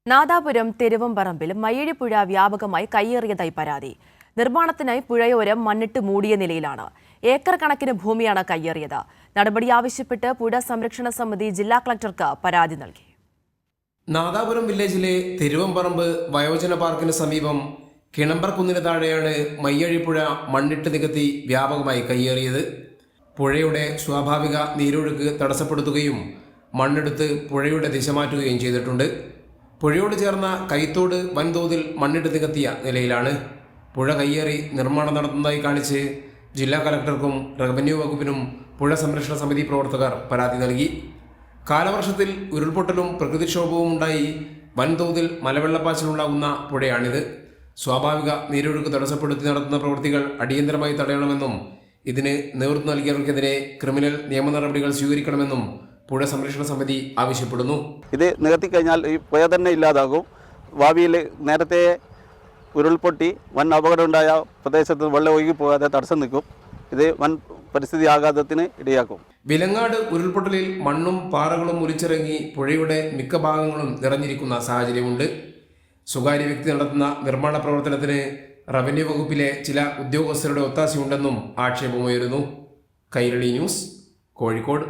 നാദാപുരം തെരുവംപറമ്പിൽ മയ്യഴിപ്പുഴ വ്യാപകമായി കയ്യേറിയതായി പരാതി. നിർമ്മാണത്തിനായി പുഴയോരം മണ്ണിട്ട് മൂടിയ നിലയിലാണ്. ഏക്കർ കണക്കിന് ഭൂമിയാണ് കയ്യേറിയത്. നടപടി ആവശ്യപ്പെട്ട് പുഴ സംരക്ഷണ സമിതി ജില്ലാ കളക്ടർക്ക് പരാതി നൽകി. നാദാപുരം വില്ലേജിലെ തെരുവംപറമ്പ് വയോജന പാർക്കിന് സമീപം കിണമ്പർക്കുന്നിന് താഴെയാണ് മയ്യഴിപ്പുഴ മണ്ണിട്ട് നികത്തി വ്യാപകമായി കയ്യേറിയത്. പുഴയുടെ സ്വാഭാവിക നീരൊഴുക്ക് തടസ്സപ്പെടുത്തുകയും മണ്ണെടുത്ത് പുഴയുടെ ദിശ മാറ്റുകയും ചെയ്തിട്ടുണ്ട്. പുഴയോട് ചേർന്ന കൈത്തോട് വൻതോതിൽ മണ്ണിട്ട് നികത്തിയ നിലയിലാണ്. പുഴ കയ്യേറി നിർമ്മാണം നടത്തുന്നതായി കാണിച്ച് ജില്ലാ കലക്ടർക്കും റവന്യൂ വകുപ്പിനും പുഴ സംരക്ഷണ സമിതി പ്രവർത്തകർ പരാതി നൽകി. കാലവർഷത്തിൽ ഉരുൾപൊട്ടലും പ്രകൃതിക്ഷോഭവും ഉണ്ടായി വൻതോതിൽ മലവെള്ളപ്പാച്ചിലുണ്ടാകുന്ന പുഴയാണിത്. സ്വാഭാവിക നീരൊഴുക്ക് തടസ്സപ്പെടുത്തി നടത്തുന്ന പ്രവൃത്തികൾ അടിയന്തരമായി തടയണമെന്നും ഇതിന് നേതൃത്വം നൽകിയവർക്കെതിരെ ക്രിമിനൽ നിയമ നടപടികൾ സ്വീകരിക്കണമെന്നും പുഴ സംരക്ഷണ സമിതി ആവശ്യപ്പെടുന്നു. ഇത് നികത്തിക്കഴിഞ്ഞാൽ ഈ പുഴ തന്നെ ഇല്ലാതാകും. ഭാവിയിൽ നേരത്തെ ഉരുൾപൊട്ടി വൻ അപകടമുണ്ടായ പ്രദേശത്ത് വെള്ളം ഒഴുകി പോകാതെ തടസ്സം നിൽക്കും. ഇത് വൻ പരിസ്ഥിതി ആഘാതത്തിന് ഇടയാക്കും. വിലങ്ങാട് ഉരുൾപൊട്ടലിൽ മണ്ണും പാറകളും ഒലിച്ചിറങ്ങി പുഴയുടെ മിക്ക ഭാഗങ്ങളും നിറഞ്ഞിരിക്കുന്ന സാഹചര്യമുണ്ട്. സ്വകാര്യ വ്യക്തി നടത്തുന്ന നിർമ്മാണ പ്രവർത്തനത്തിന് റവന്യൂ വകുപ്പിലെ ചില ഉദ്യോഗസ്ഥരുടെ ഒത്താശയുണ്ടെന്നും ആക്ഷേപമുയരുന്നു. കൈരളി ന്യൂസ്, കോഴിക്കോട്.